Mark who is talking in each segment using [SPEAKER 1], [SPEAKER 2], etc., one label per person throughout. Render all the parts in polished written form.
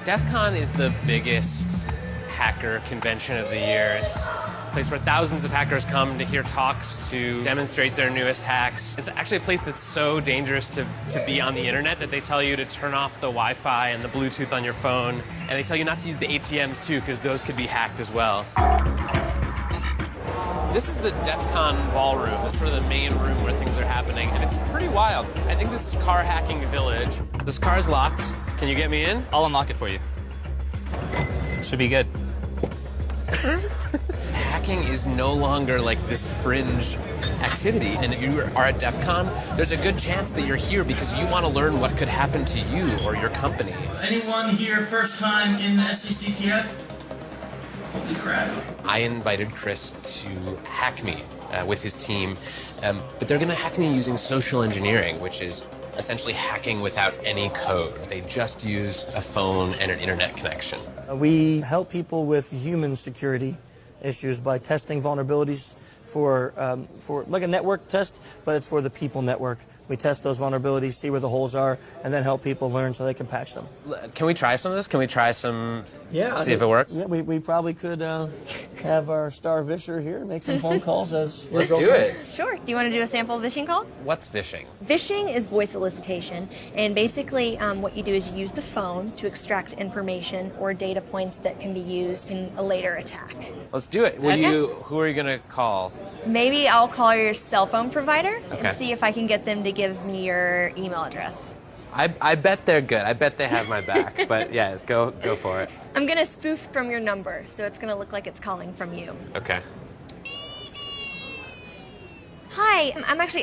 [SPEAKER 1] DEF CON is the biggest hacker convention of the year. It's a place where thousands of hackers come to hear talks to demonstrate their newest hacks. It's actually a place that's so dangerous to be on the internet that they tell you to turn off the Wi-Fi and the Bluetooth on your phone. And they tell you not to use the ATMs too, because those could be hacked as well. This is the DEF CON ballroom. This is sort of the main room where things are happening, and it's pretty wild. I think this is car hacking village. This car is locked. Can you get me in?
[SPEAKER 2] I'll unlock it for you. Should be good.
[SPEAKER 1] Hacking is no longer like this fringe activity, and if you are at DEF CON, there's a good chance that you're here because you want to learn what could happen to you or your company.
[SPEAKER 3] Anyone here first time in the SCCTF? Holy crap.
[SPEAKER 1] I invited Chris to hack me with his team, but they're going to hack me using social engineering, which is essentially hacking without any code. They just use a phone and an internet connection.
[SPEAKER 4] We help people with human security issues by testing vulnerabilities for like a network test, but it's for the people network. We test those vulnerabilities, see where the holes are, and then help people learn so they can patch them.
[SPEAKER 1] Can we try some of this? Can we try some?
[SPEAKER 4] Yeah.
[SPEAKER 1] See if it works?
[SPEAKER 4] Yeah, we probably could have our star visher here make some phone calls as...
[SPEAKER 1] Let's do it.
[SPEAKER 5] Sure. Do you want to do a sample phishing call?
[SPEAKER 1] What's phishing?
[SPEAKER 5] Phishing is voice solicitation, and basically what you do is you use the phone to extract information or data points that can be used in a later attack.
[SPEAKER 1] Let's do it. Who are you going to call?
[SPEAKER 5] Maybe I'll call your cell phone provider
[SPEAKER 1] Okay.
[SPEAKER 5] and see if I can get them to give me your email address.
[SPEAKER 1] I bet they're good. I bet they have my back. But yeah, go for it.
[SPEAKER 5] I'm going to spoof from your number, so it's going to look like it's calling from you.
[SPEAKER 1] Okay.
[SPEAKER 5] Hi,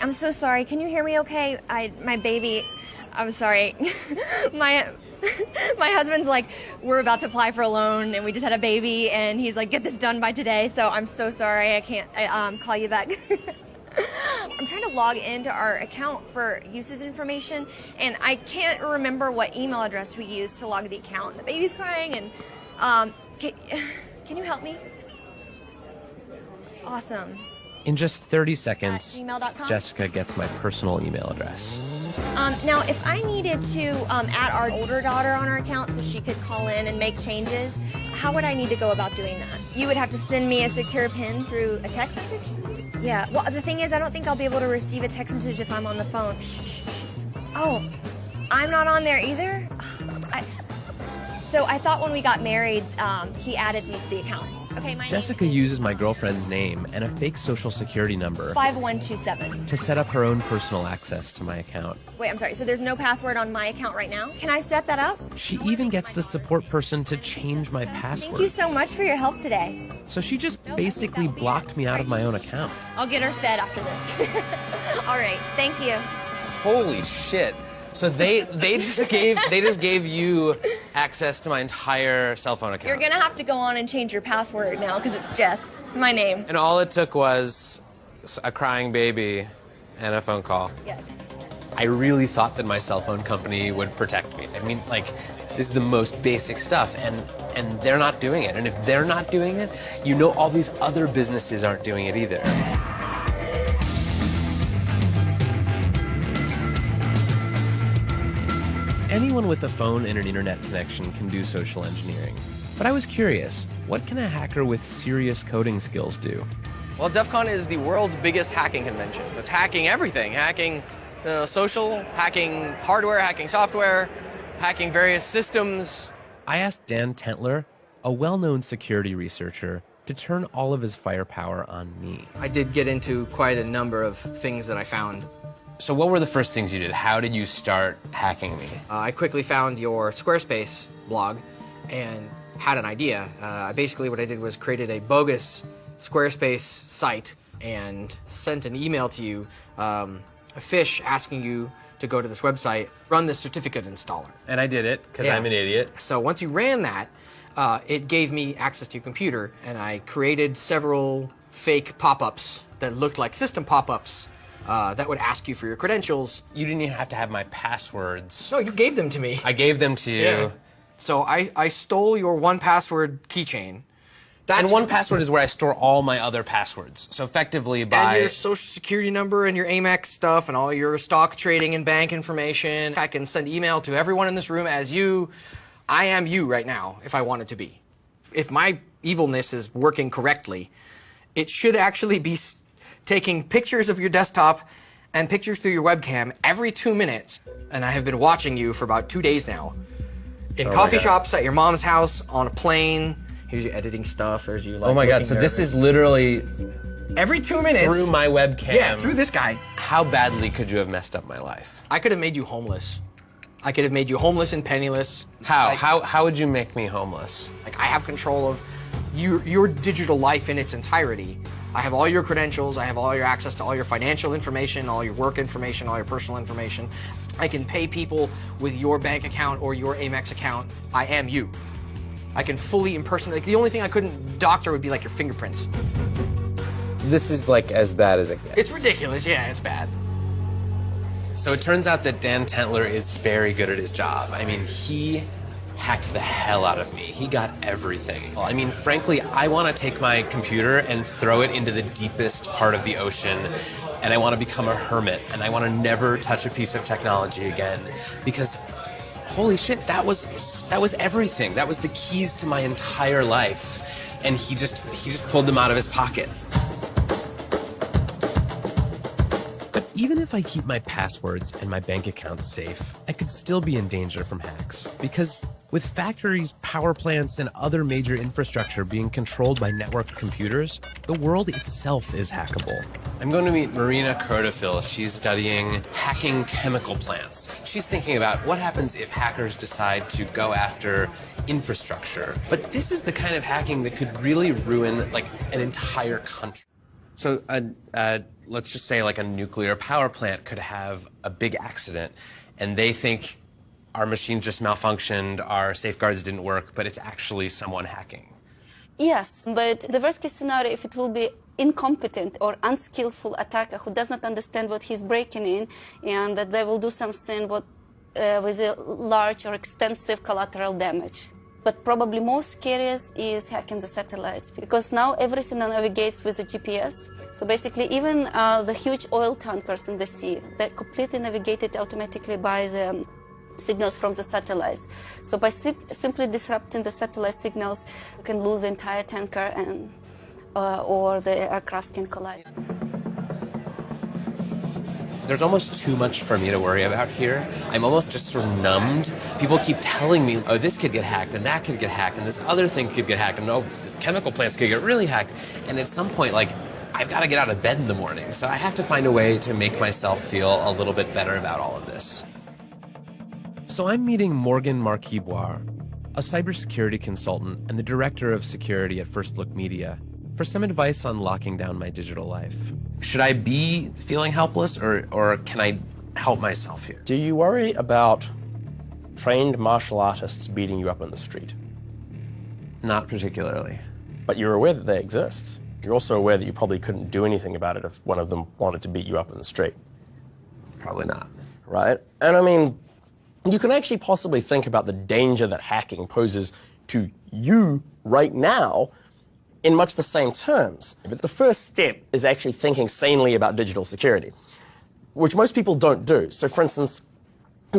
[SPEAKER 5] I'm so sorry. Can you hear me okay? My baby, I'm sorry. my husband's like, we're about to apply for a loan and we just had a baby and he's like, get this done by today. So I'm so sorry. I can't call you back. I'm trying to log into our account for uses information and I can't remember what email address we used to log the account. The baby's crying and can you help me? Awesome.
[SPEAKER 1] In just 30 seconds,
[SPEAKER 5] gmail.com?
[SPEAKER 1] Jessica gets my personal email address.
[SPEAKER 5] Now, if I needed to add our older daughter on our account so she could call in and make changes, how would I need to go about doing that? You would have to send me a secure PIN through a text message? Yeah, well, the thing is, I don't think I'll be able to receive a text message if I'm on the phone. Shh. Oh, I'm not on there either? So I thought when we got married, he added me to the account. Okay, my
[SPEAKER 1] Jessica uses my girlfriend's name and a fake social security number
[SPEAKER 5] 5127.
[SPEAKER 1] to set up her own personal access to my account.
[SPEAKER 5] Wait, I'm sorry, so there's no password on my account right now? Can I set that up?
[SPEAKER 1] She even gets the support person to change my password.
[SPEAKER 5] Thank you so much for your help today.
[SPEAKER 1] So she just basically blocked me out of my own account.
[SPEAKER 5] I'll get her fed after this. All right, thank you.
[SPEAKER 1] Holy shit. So they just gave you access to my entire cell phone account.
[SPEAKER 5] You're gonna have to go on and change your password now because it's Jess, my name.
[SPEAKER 1] And all it took was a crying baby and a phone call.
[SPEAKER 5] Yes.
[SPEAKER 1] I really thought that my cell phone company would protect me. I mean, like, this is the most basic stuff, and they're not doing it. And if they're not doing it, you know all these other businesses aren't doing it either. Anyone with a phone and an internet connection can do social engineering. But I was curious, what can a hacker with serious coding skills do?
[SPEAKER 6] Well, DEF CON is the world's biggest hacking convention. It's hacking everything, hacking social, hacking hardware, hacking software, hacking various systems.
[SPEAKER 1] I asked Dan Tentler, a well-known security researcher, to turn all of his firepower on me.
[SPEAKER 6] I did get into quite a number of things that I found.
[SPEAKER 1] So what were the first things you did? How did you start hacking me?
[SPEAKER 6] I quickly found your Squarespace blog and had an idea. Basically what I did was created a bogus Squarespace site and sent an email to you, a fish asking you to go to this website, run this certificate installer.
[SPEAKER 1] And I did it, because I'm an idiot.
[SPEAKER 6] So once you ran that, it gave me access to your computer, and I created several fake pop-ups that looked like system pop-ups that would ask you for your credentials.
[SPEAKER 1] You didn't even have to have my passwords.
[SPEAKER 6] No, you gave them to me.
[SPEAKER 1] I gave them to you.
[SPEAKER 6] Yeah. So I stole your 1Password keychain.
[SPEAKER 1] And 1Password is where I store all my other passwords. So effectively by...
[SPEAKER 6] And your social security number and your Amex stuff and all your stock trading and bank information. I can send email to everyone in this room as you. I am you right now if I want it to be. If my evilness is working correctly, it should actually be taking pictures of your desktop and pictures through your webcam every 2 minutes. And I have been watching you for about 2 days now. In coffee shops, at your mom's house, on a plane. Here's you editing stuff. There's you like.
[SPEAKER 1] Oh my God! So this is literally
[SPEAKER 6] every 2 minutes
[SPEAKER 1] through my webcam.
[SPEAKER 6] Yeah, through this guy.
[SPEAKER 1] How badly could you have messed up my life?
[SPEAKER 6] I could have made you homeless. I could have made you homeless and penniless.
[SPEAKER 1] How?
[SPEAKER 6] Like,
[SPEAKER 1] How would you make me homeless?
[SPEAKER 6] Like, I have control of your digital life in its entirety. I have all your credentials. I have all your access to all your financial information, all your work information, all your personal information. I can pay people with your bank account or your Amex account. I am you. I can fully impersonate. Like, the only thing I couldn't doctor would be like your fingerprints.
[SPEAKER 1] This is like as bad as it gets.
[SPEAKER 6] It's ridiculous. Yeah, it's bad.
[SPEAKER 1] So it turns out that Dan Tentler is very good at his job. I mean, he hacked the hell out of me. He got everything. I mean, frankly, I want to take my computer and throw it into the deepest part of the ocean, and I want to become a hermit, and I want to never touch a piece of technology again, because holy shit, that was everything. That was the keys to my entire life, and he just pulled them out of his pocket. But even if I keep my passwords and my bank accounts safe, I could still be in danger from hacks, because with factories, power plants, and other major infrastructure being controlled by networked computers, the world itself is hackable. I'm going to meet Marina Krotofil. She's studying hacking chemical plants. She's thinking about what happens if hackers decide to go after infrastructure. But this is the kind of hacking that could really ruin, like, an entire country. So, let's just say, like, a nuclear power plant could have a big accident, and they think our machines just malfunctioned, our safeguards didn't work, but it's actually someone hacking.
[SPEAKER 7] Yes, but the worst case scenario, if it will be incompetent or unskillful attacker who does not understand what he's breaking in, and that they will do something with a large or extensive collateral damage. But probably most scariest is hacking the satellites, because now everything navigates with the GPS. So basically, even the huge oil tankers in the sea, they're completely navigated automatically by the signals from the satellites. So by simply disrupting the satellite signals, you can lose the entire tanker and or the aircraft can collide.
[SPEAKER 1] There's almost too much for me to worry about here. I'm almost just sort of numbed. People keep telling me, oh, this could get hacked, and that could get hacked, and this other thing could get hacked, and oh, chemical plants could get really hacked. And at some point, like, I've got to get out of bed in the morning. So I have to find a way to make myself feel a little bit better about all of this. So I'm meeting Morgan Marquiboire, a cybersecurity consultant and the director of security at First Look Media, for some advice on locking down my digital life. Should I be feeling helpless, or can I help myself here?
[SPEAKER 8] Do you worry about trained martial artists beating you up in the street?
[SPEAKER 1] Not particularly.
[SPEAKER 8] But you're aware that they exist. You're also aware that you probably couldn't do anything about it if one of them wanted to beat you up in the street.
[SPEAKER 1] Probably not.
[SPEAKER 8] Right? And I mean, you can actually possibly think about the danger that hacking poses to you right now in much the same terms. But the first step is actually thinking sanely about digital security, which most people don't do. So for instance,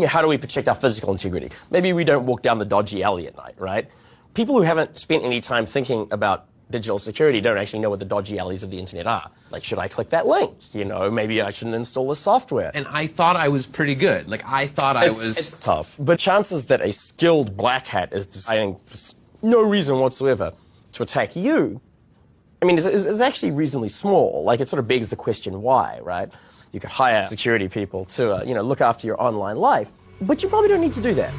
[SPEAKER 8] how do we protect our physical integrity? Maybe we don't walk down the dodgy alley at night, right? People who haven't spent any time thinking about digital security don't actually know what the dodgy alleys of the internet are. Like, should I click that link? You know, maybe I shouldn't install this software.
[SPEAKER 1] And I thought I was pretty good. Like, I thought
[SPEAKER 8] It's tough. But chances that a skilled black hat is deciding for no reason whatsoever to attack you, I mean, is actually reasonably small. Like, it sort of begs the question, why, right? You could hire security people to, look after your online life, but you probably don't need to do that.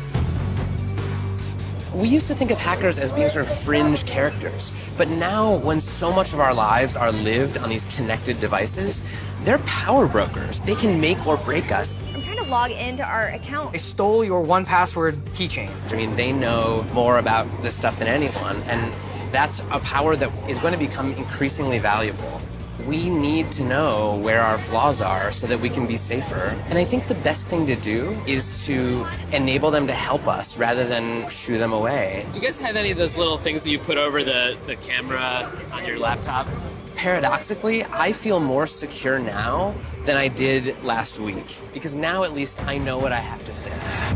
[SPEAKER 1] We used to think of hackers as being sort of fringe characters, but now when so much of our lives are lived on these connected devices, they're power brokers. They can make or break us.
[SPEAKER 5] I'm trying to log into our account.
[SPEAKER 6] They stole your 1Password keychain.
[SPEAKER 1] I mean, they know more about this stuff than anyone, and that's a power that is going to become increasingly valuable. We need to know where our flaws are so that we can be safer. And I think the best thing to do is to enable them to help us rather than shoo them away. Do you guys have any of those little things that you put over the camera on your laptop? Paradoxically, I feel more secure now than I did last week, because now at least I know what I have to fix.